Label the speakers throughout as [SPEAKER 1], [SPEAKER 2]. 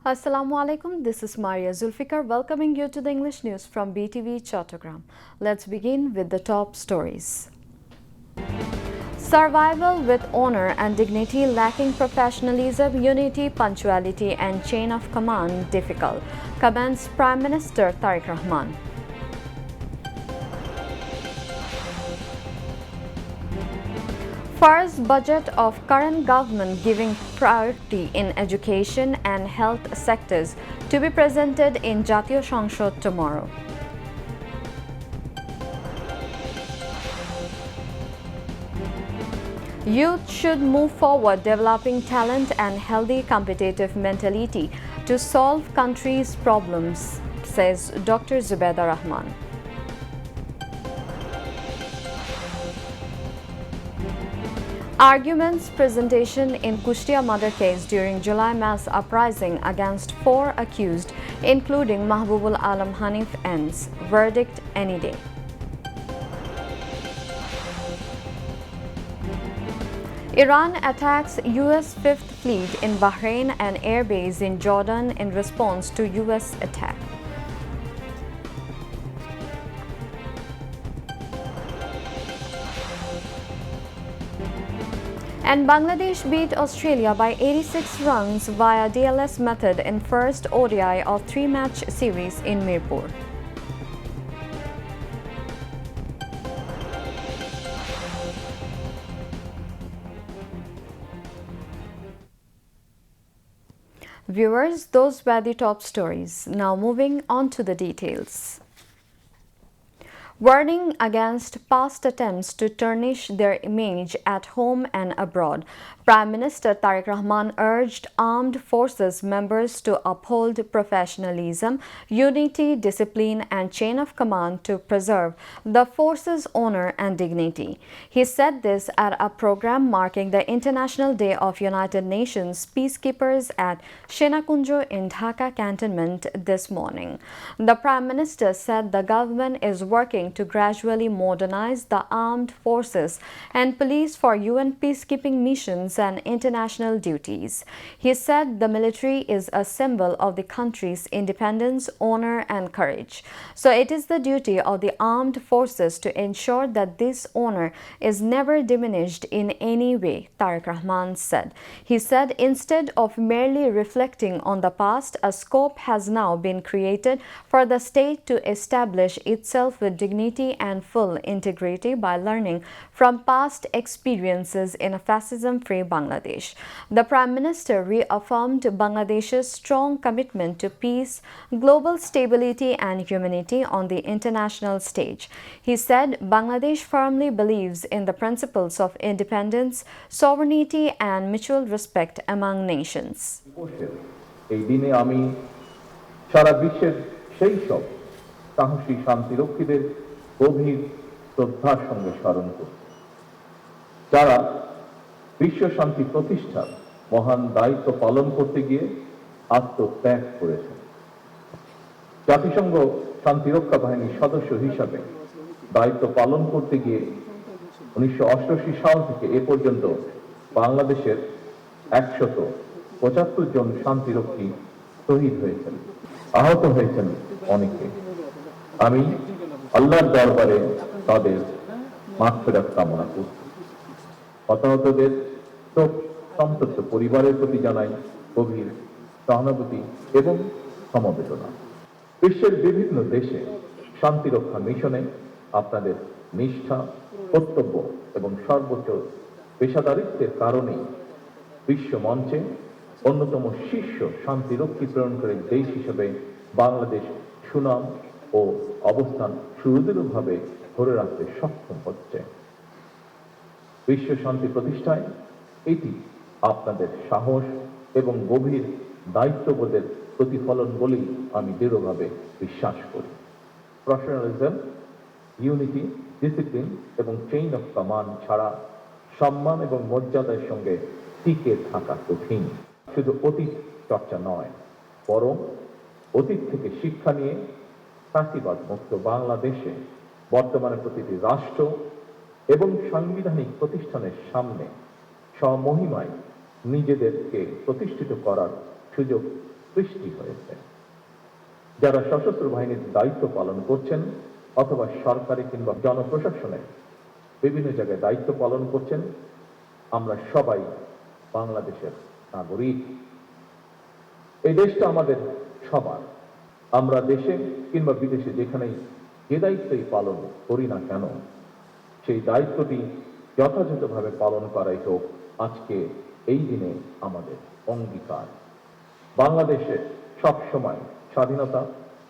[SPEAKER 1] Assalamu alaikum, this is Maria Zulfikar welcoming you to the English news from Btv-Chattogram. Let's begin with the top stories. Survival with honor and dignity lacking professionalism, unity, punctuality and chain of command difficult, comments Prime Minister Tariq Rahman. First budget of current government giving priority in education and health sectors to be presented in Jatiyo সংসদ tomorrow. Youth should move forward developing talent and healthy competitive mentality to solve country's problems, says Dr. Zubaida Rahman. Arguments presentation in Kushtia murder case during July mass uprising against 4 accused, including Mahbubul Alam Hanif ends. Verdict any day. Iran attacks U.S. Fifth Fleet in Bahrain and airbase in Jordan in response to U.S. attack. And Bangladesh beat Australia by 86 runs via DLS method in first ODI of 3-match series in Mirpur. Viewers, those were the top stories. Now moving on to the details. Warning against past attempts to tarnish their image at home and abroad, Prime Minister Tariq Rahman urged armed forces members to uphold professionalism, unity, discipline and chain of command to preserve the force's honor and dignity. He said this at a program marking the International Day of United Nations Peacekeepers at Shenakunjo in Dhaka Cantonment this morning. The Prime Minister said the government is working to gradually modernize the armed forces and police for UN peacekeeping missions and international duties. He said the military is a symbol of the country's independence, honor and courage. So it is the duty of the armed forces to ensure that this honor is never diminished in any way, Tariq Rahman said. He said instead of merely reflecting on the past, a scope has now been created for the state to establish itself with dignity and full integrity by learning from past experiences in a fascism-free Bangladesh. The Prime Minister reaffirmed Bangladesh's strong commitment to peace, global stability and humanity on the international stage. He said Bangladesh firmly believes in the principles of independence, sovereignty and mutual respect among nations.
[SPEAKER 2] এই দিনে আমি সারা বিশ্বের সেই সব সাহসী শান্তিরক্ষীদের গভীর শ্রদ্ধার সঙ্গে স্মরণ করছি, যারা বিশ্ব শান্তি প্রতিষ্ঠার মহান দায়িত্ব পালন করতে গিয়ে আত্মত্যাগ করেছেন। জাতিসংঘ শান্তিরক্ষা বাহিনীর সদস্য হিসাবে দায়িত্ব পালন করতে গিয়ে 1988 সাল থেকে এ পর্যন্ত বাংলাদেশের 175 জন শান্তিরক্ষী শহীদ হয়েছেন, আহত হয়েছেন অনেকে। আমি আল্লাহর দরবারে তাদের মাগফিরাত কামনা করছি। হতাহতদের শোক সন্তপ্ত পরিবারের প্রতি জানাই গভীর সহানুভূতি এবং সমবেদনা। বিশ্বের বিভিন্ন দেশে শান্তিরক্ষা মিশনে আপনাদের নিষ্ঠা, কর্তব্য এবং সর্বোচ্চ পেশাদারিত্বের কারণেই বিশ্ব মঞ্চে অন্যতম শীর্ষ শান্তিরক্ষী প্রেরণকারী দেশ হিসেবে বাংলাদেশ সুনাম ও অবস্থান সুদৃঢ়ভাবে ধরে রাখতে সক্ষম হচ্ছে। বিশ্ব শান্তি প্রতিষ্ঠায় এটি আপনাদের সাহস এবং গভীর দায়িত্ববোধের প্রতিফলন বলেই আমি দৃঢ়ভাবে বিশ্বাস করি। প্রফেশনালিজম, ইউনিটি, ডিসিপ্লিন এবং চেইন অফ কমান্ড ছাড়া সম্মান এবং মর্যাদার সঙ্গে টিকে থাকা কঠিন। শুধু অতীত চর্চা নয়, বরং অতীত থেকে শিক্ষা নিয়ে ফ্যাসিবাদ মুক্ত বাংলাদেশে বর্তমানে প্রতিটি রাষ্ট্র এবং সাংবিধানিক প্রতিষ্ঠানের সামনে স্বমহিমায় নিজেদেরকে প্রতিষ্ঠিত করার সুযোগ সৃষ্টি হয়েছে। যারা সশস্ত্র বাহিনীর দায়িত্ব পালন করছেন অথবা সরকারি কিংবা জনপ্রশাসনে বিভিন্ন জায়গায় দায়িত্ব পালন করছেন, আমরা সবাই বাংলাদেশের নাগরিক। এই দেশটা আমাদের সবার। আমরা দেশে কিংবা বিদেশে যেখানেই যে দায়িত্বই পালন করি না কেন, সেই দায়িত্বটি যথাযথভাবে পালন করাই হোক আজকে এই দিনে আমাদের অঙ্গীকার। বাংলাদেশে সবসময় স্বাধীনতা,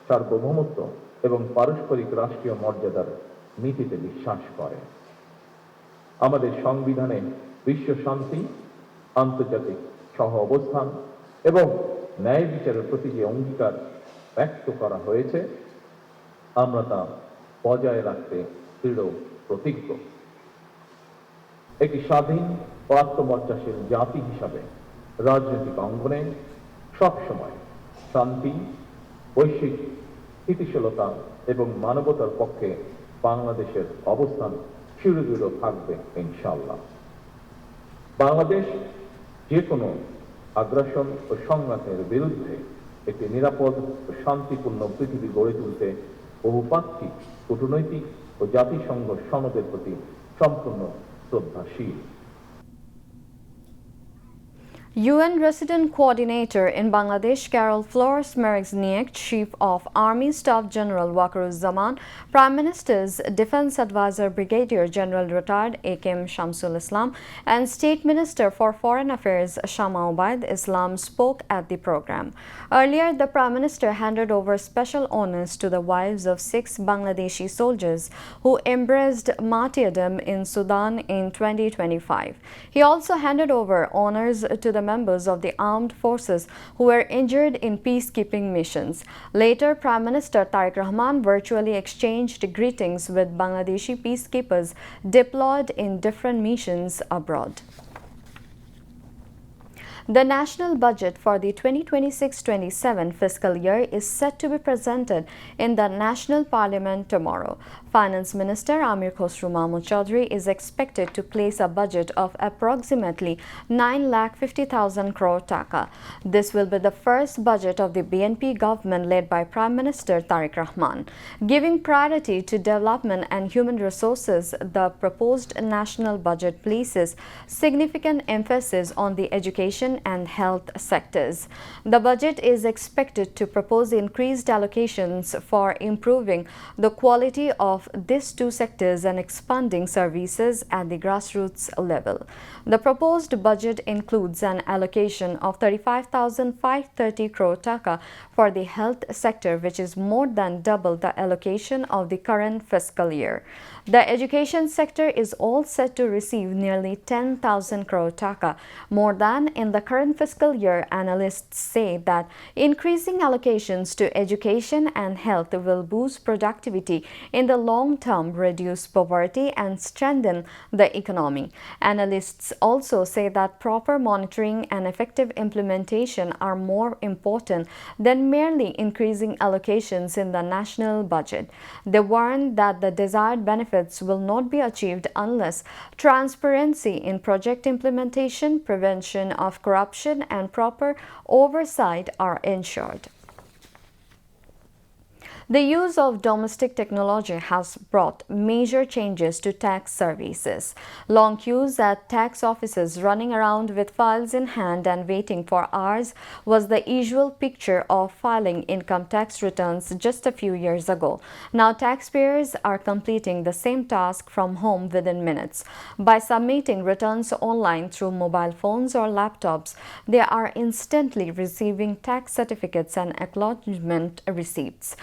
[SPEAKER 2] সার্বভৌমত্ব এবং পারস্পরিক রাষ্ট্রীয় মর্যাদার নীতিতে বিশ্বাস করে। আমাদের সংবিধানে বিশ্ব শান্তি, আন্তর্জাতিক সহ অবস্থান এবং ন্যায় বিচারের প্রতি যে অঙ্গীকার ব্যক্ত করা হয়েছে, আমরা তা বজায় রাখতে দৃঢ় প্রতিজ্ঞ। একটি স্বাধীন ও আত্মমর্যাশীল জাতি হিসাবে রাজনৈতিক অঙ্গনে সবসময় শান্তি, বৈশ্বিক স্থিতিশীলতা এবং মানবতার পক্ষে বাংলাদেশের অবস্থান সুদৃঢ় থাকবে ইনশাআল্লাহ। বাংলাদেশ যে কোনো আগ্রাসন ও সংঘাতের বিরুদ্ধে একটি নিরাপদ ও শান্তিপূর্ণ পৃথিবী গড়ে তুলতে বহুপাক্ষিক, কূটনৈতিক ও জাতিসংঘ সনদের প্রতি সম্পূর্ণ শ্রদ্ধাশীল।
[SPEAKER 1] UN Resident Coordinator in Bangladesh Carol Flores Merigzniak, Chief of Army Staff General Waqaruzzaman, Prime Minister's Defense Advisor Brigadier General Raater A.K.M. Shamsul Islam, and State Minister for Foreign Affairs Shongbad Islam spoke at the program. Earlier, the Prime Minister handed over special honors to the wives of 6 Bangladeshi soldiers who embraced martyrdom in Sudan in 2025. He also handed over honors to the members of the armed forces who were injured in peacekeeping missions. Later, Prime Minister Tariq Rahman virtually exchanged greetings with Bangladeshi peacekeepers deployed in different missions abroad. The national budget for the 2026-27 fiscal year is set to be presented in the National Parliament tomorrow. Finance Minister Amir Khosru Mahmood Chaudhry is expected to place a budget of approximately 9,50,000 crore taka. This will be the first budget of the BNP government led by Prime Minister Tariq Rahman. Giving priority to development and human resources, the proposed national budget places significant emphasis on the education and health sectors. The budget is expected to propose increased allocations for improving the quality of these two sectors and expanding services at the grassroots level. The proposed budget includes an allocation of 35,530 crore taka for the health sector, which is more than double the allocation of the current fiscal year. The education sector is all set to receive nearly 10,000 crore taka, more than in the current fiscal year. Analysts say that increasing allocations to education and health will boost productivity in the long term, reduce poverty, and strengthen the economy. Analysts also say that proper monitoring and effective implementation are more important than merely increasing allocations in the national budget. They warn that the desired benefits will not be achieved unless transparency in project implementation, prevention of corruption, and proper oversight are ensured. The use of domestic technology has brought major changes to tax services. Long queues at tax offices, running around with files in hand and waiting for hours was the usual picture of filing income tax returns just a few years ago. Now taxpayers are completing the same task from home within minutes. By submitting returns online through mobile phones or laptops, they are instantly receiving tax certificates and acknowledgement receipts.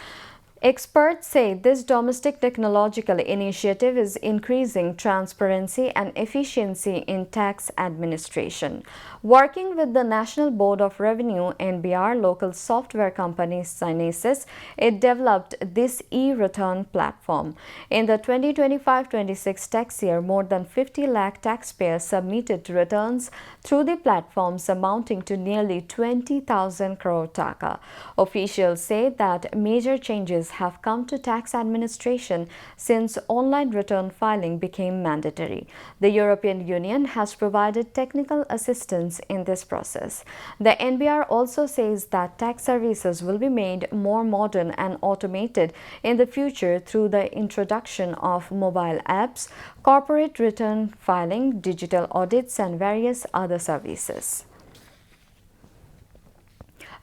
[SPEAKER 1] Experts say this domestic technological initiative is increasing transparency and efficiency in tax administration. Working with the National Board of Revenue (NBR) local software company Synesis, it developed this e-return platform. In the 2025-26 tax year, more than 50 lakh taxpayers submitted returns through the platforms amounting to nearly 20,000 crore taka. Officials say that major changes have come to tax administration since online return filing became mandatory. The European Union has provided technical assistance in this process. The NBR also says that tax services will be made more modern and automated in the future through the introduction of mobile apps, corporate return filing, digital audits, and various other services.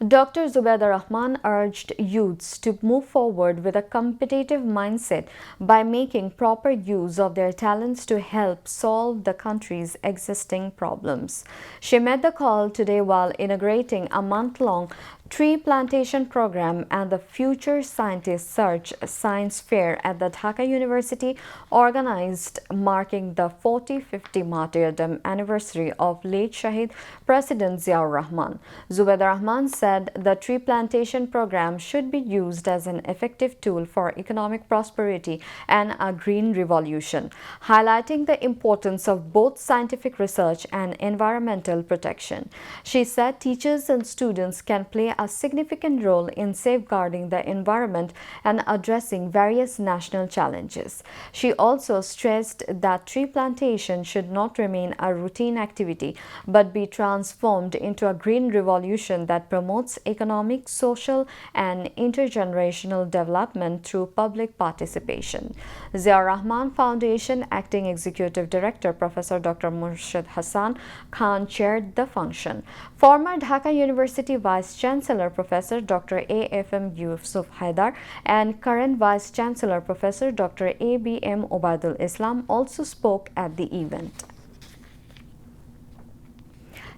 [SPEAKER 1] Dr. Zubaida Rahman urged youths to move forward with a competitive mindset by making proper use of their talents to help solve the country's existing problems. She made the call today while inaugurating a month-long tree plantation program and the Future Scientist Search Science Fair at the Dhaka University, organized marking the 40th martyrdom anniversary of late Shahid President Ziaur Rahman. Zubaida Rahman said the tree plantation program should be used as an effective tool for economic prosperity and a green revolution, highlighting the importance of both scientific research and environmental protection. She said teachers and students can play a significant role in safeguarding the environment and addressing various national challenges. She also stressed that tree plantation should not remain a routine activity but be transformed into a green revolution that promotes economic, social, and intergenerational development through public participation. Ziaur Rahman Foundation Acting Executive Director Professor Dr. Murshid Hassan Khan chaired the function. Former Dhaka University Vice Chancellor Professor Dr. A.F.M. Yusuf Haidar and current Vice Chancellor Professor Dr. A.B.M. Obaidul Islam also spoke at the event.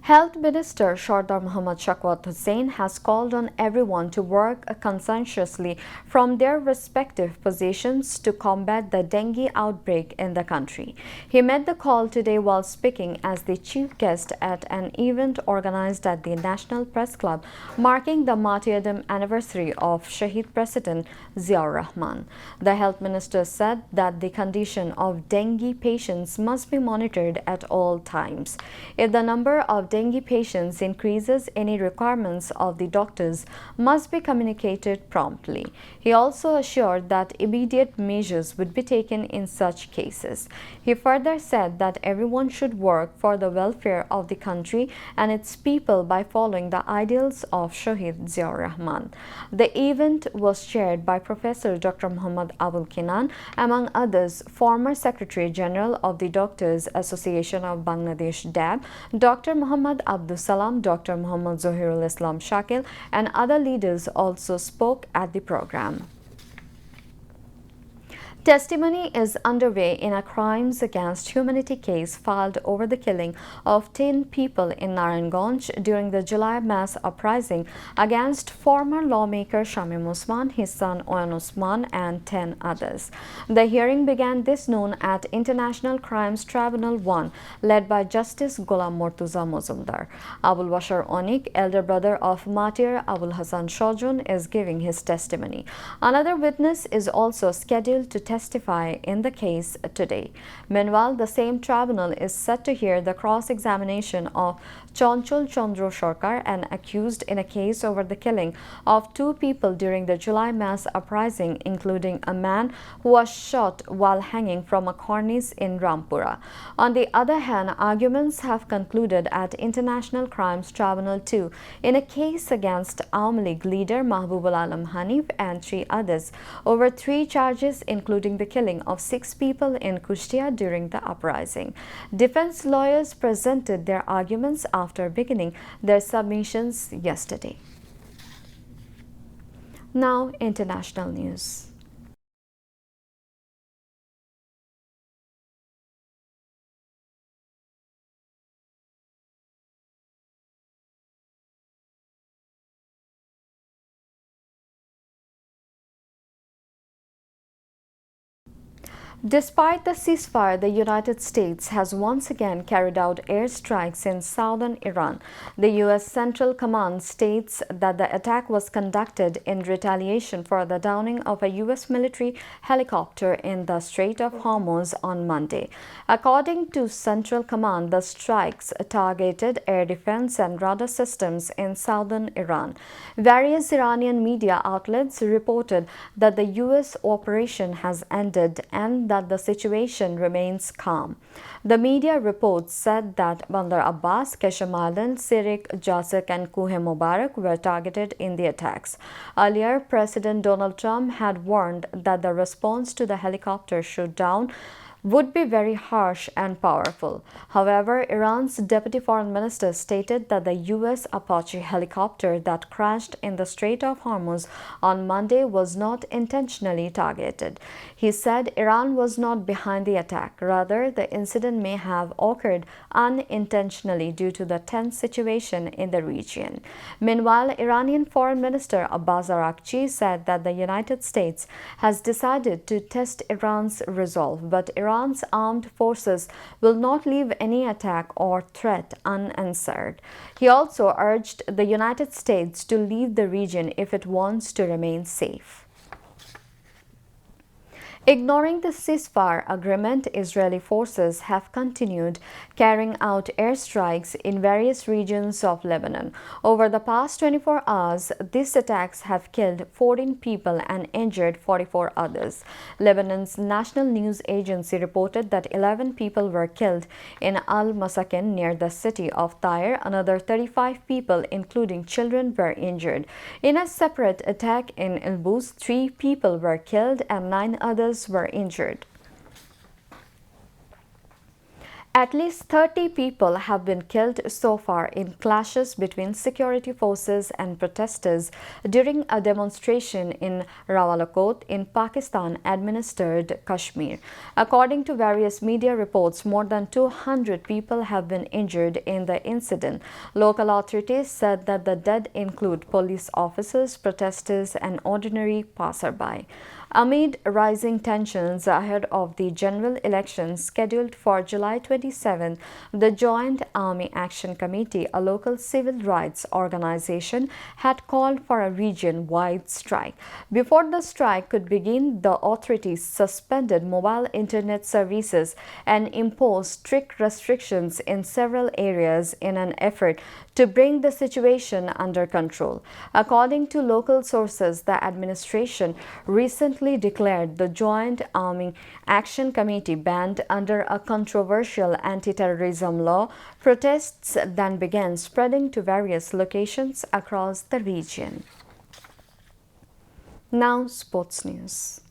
[SPEAKER 1] Health Minister Sardar Mohammad Shawkat Hussain has called on everyone to work conscientiously from their respective positions to combat the dengue outbreak in the country. He made the call today while speaking as the chief guest at an event organized at the National Press Club marking the martyrdom anniversary of Shahid President Ziaur Rahman. The health minister said that the condition of dengue patients must be monitored at all times. If the number of dengue patients increases, any requirements of the doctors must be communicated promptly. He also assured that immediate measures would be taken in such cases. He further said that everyone should work for the welfare of the country and its people by following the ideals of Shahid Ziaur Rahman. The event was chaired by Professor Dr. Muhammad Abul Kinan, among others, former Secretary General of the Doctors Association of Bangladesh (DAB), Dr. Muhammad Abdus Salam, Dr. Muhammad Zohirul Islam Shakil, and other leaders also spoke at the program. Testimony is underway in a crimes against humanity case filed over the killing of 10 people in Naranganj during the July mass uprising against former lawmaker Shamim Usman, his son Oyan Usman, and 10 others. The hearing began this noon at International Crimes Tribunal 1, led by Justice Ghulam Murtuza Mozumdar. Abul Bashar Onik, elder brother of martyr Abul Hassan Shojun, is giving his testimony. Another witness is also scheduled to testify in the case today. Meanwhile, the same tribunal is set to hear the cross-examination of Chonchul Chandra Sarkar, an accused in a case over the killing of 2 people during the July mass uprising, including a man who was shot while hanging from a cornice in Rampura. On the other hand, arguments have concluded at International Crimes Tribunal 2 in a case against Awami League leader Mahbubul Alam Hanif and 3 others over 3 charges, including the killing of 6 people in Kushtia during the uprising. Defense lawyers presented their arguments after beginning their submissions yesterday. Now, international news. Despite the ceasefire, the United States has once again carried out airstrikes in southern Iran. The U.S. Central Command states that the attack was conducted in retaliation for the downing of a U.S. military helicopter in the Strait of Hormuz on Monday. According to Central Command, the strikes targeted air defense and radar systems in southern Iran. Various Iranian media outlets reported that the U.S. operation has ended and that the situation remains calm. The media reports said that Bandar Abbas, Qasem Island, Sirik, Jasik, and Kuhe Mubarak were targeted in the attacks. Earlier, President Donald Trump had warned that the response to the helicopter shoot-down would be very harsh and powerful. However, Iran's deputy foreign minister stated that the U.S. Apache helicopter that crashed in the Strait of Hormuz on Monday was not intentionally targeted. He said Iran was not behind the attack. Rather, the incident may have occurred unintentionally due to the tense situation in the region. Meanwhile, Iranian Foreign Minister Abbas Araghchi said that the United States has decided to test Iran's resolve, but Iran's armed forces will not leave any attack or threat unanswered. He also urged the United States to leave the region if it wants to remain safe. Ignoring the ceasefire agreement, Israeli forces have continued carrying out airstrikes in various regions of Lebanon. Over the past 24 hours, these attacks have killed 14 people and injured 44 others. Lebanon's national news agency reported that 11 people were killed in Al-Masakin near the city of Tyre. Another 35 people, including children, were injured. In a separate attack in Elbus, 3 people were killed and 9 others were injured. At least 30 people have been killed so far in clashes between security forces and protesters during a demonstration in Rawalakot in Pakistan-administered Kashmir. According to various media reports, more than 200 people have been injured in the incident. Local authorities said that the dead include police officers, protesters, and ordinary passerby. Amid rising tensions ahead of the general elections scheduled for July 27, the Joint Army Action Committee, a local civil rights organization, had called for a region-wide strike. Before the strike could begin, the authorities suspended mobile internet services and imposed strict restrictions in several areas in an effort to bring the situation under control. According to local sources, the administration recently declared the Joint Army Action Committee banned under a controversial anti-terrorism law. Protests then began spreading to various locations across the region. Now, sports news.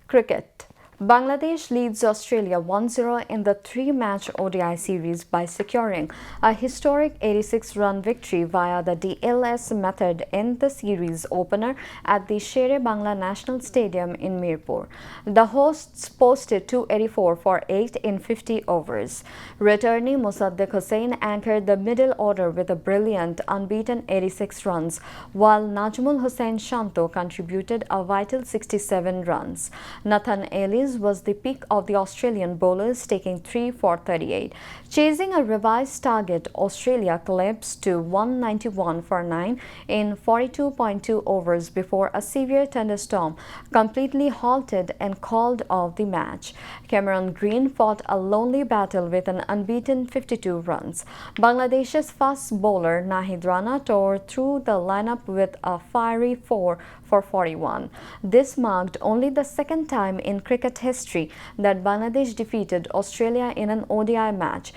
[SPEAKER 1] Cricket. Bangladesh leads Australia 1-0 in the 3-match ODI series by securing a historic 86-run victory via the DLS method in the series opener at the Shere Bangla National Stadium in Mirpur. The hosts posted 284 for 8 in 50 overs. Returnee Mosaddeq Hossain anchored the middle order with a brilliant unbeaten 86 runs, while Najmul Hossain Shanto contributed a vital 67 runs. Nathan Ellis was the pick of the Australian bowlers, taking 3 for 38. Chasing a revised target, Australia collapsed to 191 for 9 in 42.2 overs before a severe thunderstorm completely halted and called off the match. Cameron Green fought a lonely battle with an unbeaten 52 runs. Bangladesh's fast bowler Nahid Rana tore through the lineup with a fiery 4 for 41. This marked only the second time in cricket history that Bangladesh defeated Australia in an ODI match.